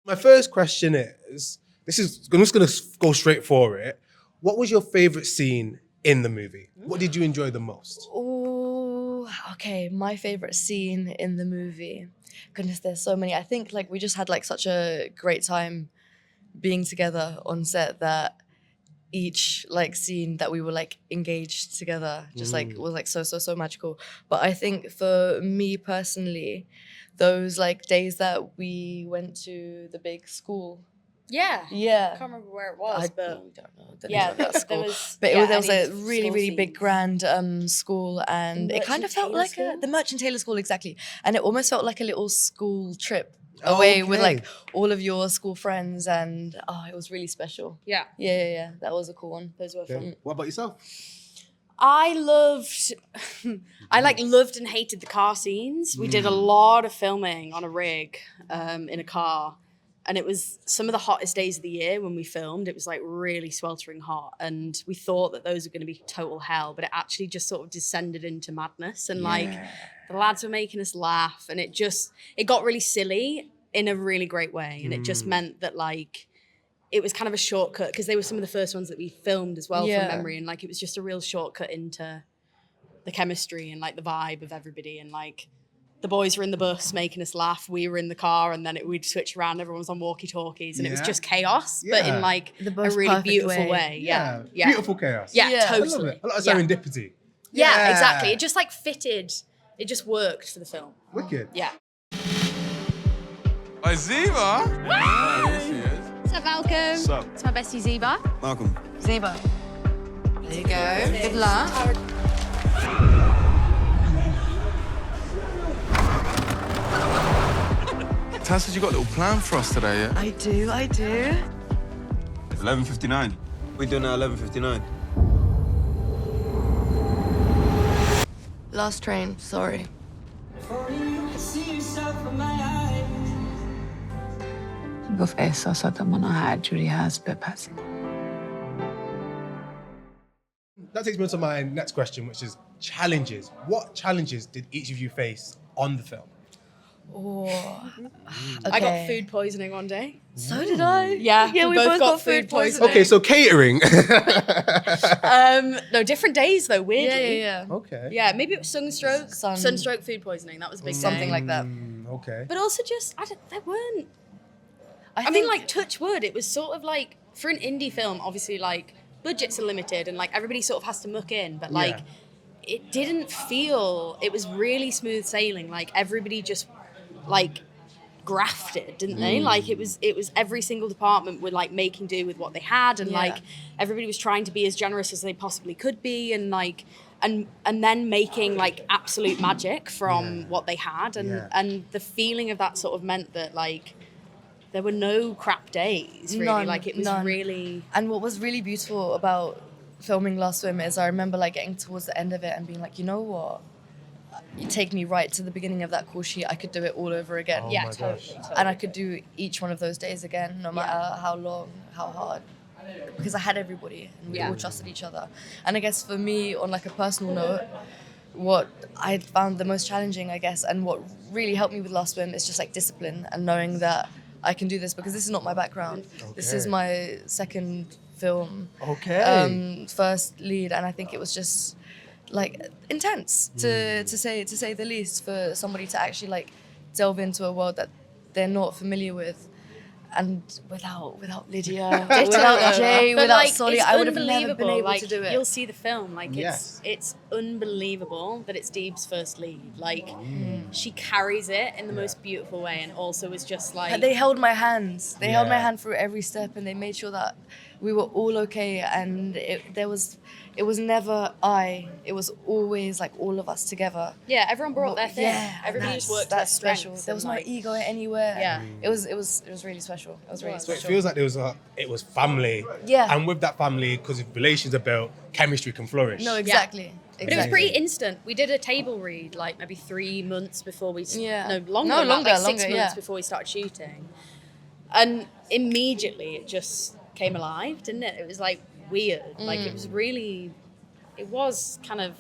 My first question is, I'm just going to go straight for it. What was your favorite scene in the movie? What did you enjoy the most? Oh, okay. My favorite scene in the movie. Goodness, there's so many. I think like we just had like such a great time being together on set that each like scene that we were like engaged together just like was like so magical. But I think for me personally, those like days that we went to the big school. Yeah. Yeah. I can't remember where it was, but don't know the name of that school. there was a really big grand school, and it kind of felt like the Merchant Taylor School, exactly. And it almost felt like a little school trip away with like all of your school friends, and it was really special. Yeah. Yeah. That was a cool one. Those were fun. What about yourself? I loved and hated the car scenes. We did a lot of filming on a rig in a car. And it was some of the hottest days of the year when we filmed. It was like really sweltering hot. And we thought that those were going to be total hell, but it actually just sort of descended into madness. And like the lads were making us laugh, and it got really silly in a really great way. And it just meant that like, it was kind of a shortcut because they were some of the first ones that we filmed as well from memory. And like, it was just a real shortcut into the chemistry and like the vibe of everybody. And like, the boys were in the bus making us laugh. We were in the car, and then we'd switch around. Everyone was on walkie-talkies, and it was just chaos, but in like a really beautiful way. Yeah. Beautiful chaos. Yeah, totally. I love it. A lot of serendipity. Yeah, exactly. It just like fitted. It just worked for the film. Wicked. Yeah. Hi, Zeba. There she is. What's up, Malcolm? What's up? It's my bestie, Zeba. Malcolm. Zeba. There you go. Good luck. Taz said you got a little plan for us today, yeah? I do. 11:59. We're doing at 11:59. Last train. Sorry. گفت احساسات ما هر جوری هست بپذیر. That takes me on to my next question, which is challenges. What challenges did each of you face on the film? I got food poisoning one day. So did I. Yeah, we both got food poisoning. Okay, so catering. No, different days though, weirdly. Yeah. Okay. Yeah, maybe it was sunstroke. Sunstroke, food poisoning. That was a big Something day. like that. Okay. But also just, there weren't. I mean, like, touch wood, it was sort of like, for an indie film, obviously, like, budgets are limited and, like, everybody sort of has to muck in. But, like, it didn't feel, it was really smooth sailing. Like, everybody just, like, grafted, didn't they? Like, it was every single department were, like, making do with what they had. And, like, everybody was trying to be as generous as they possibly could be. And, like, and then making, like, absolute magic from what they had. And the feeling of that sort of meant that, like, there were no crap days, really. Like, it was really... And what was really beautiful about filming Last Swim is I remember, like, getting towards the end of it and being like, you know what? You take me right to the beginning of that call sheet. I could do it all over again. Oh yeah, my totally. And I could do each one of those days again, no matter how long, how hard. Because I had everybody and we all trusted each other. And I guess for me, on like a personal note, what I found the most challenging, I guess, and what really helped me with Last Swim is just like discipline and knowing that I can do this because this is not my background. Okay. This is my second film. Okay. First lead, and I think it was just like intense to say the least for somebody to actually like delve into a world that they're not familiar with. And without Lydia, without Jay, But without like, Solly, it's I would have never been able like, to do it. You'll see the film. Like, it's unbelievable that it's Deeb's first lead. Like, she carries it in the most beautiful way, and also is just like... They held my hands. They held my hand through every step, and they made sure that we were all okay. And it was never it was always like all of us together. Yeah, everyone brought their thing. Yeah, everybody just worked that's their special. strengths. There was no ego anywhere. Yeah. It was really special. It was really So it special. feels like it was family. Yeah. And with that family, because if relations are built, chemistry can flourish. No, exactly. But it was pretty instant. We did a table read like maybe 3 months before we... No, longer than that, like 6 months before we started shooting. And immediately it just came alive, didn't it? It was like weird. Like it was really... It was kind of...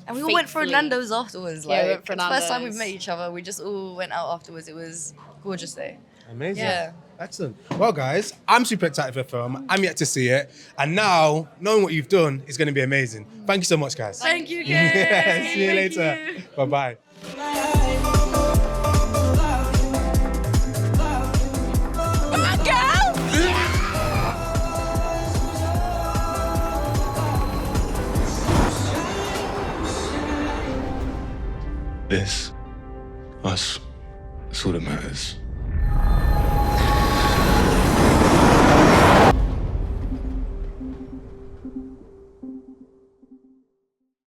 And we all went for Nando's afterwards. Yeah, we went for it's the first time Nando's. we've met each other. We just all went out afterwards. It was a gorgeous day. Amazing. Yeah. Excellent. Well, guys, I'm super excited for the film. I'm yet to see it. And now, knowing what you've done is going to be amazing. Thank you so much, guys. Thank you, guys. Yeah, see you Thank later. you. Bye-bye. This, us, that's all that matters.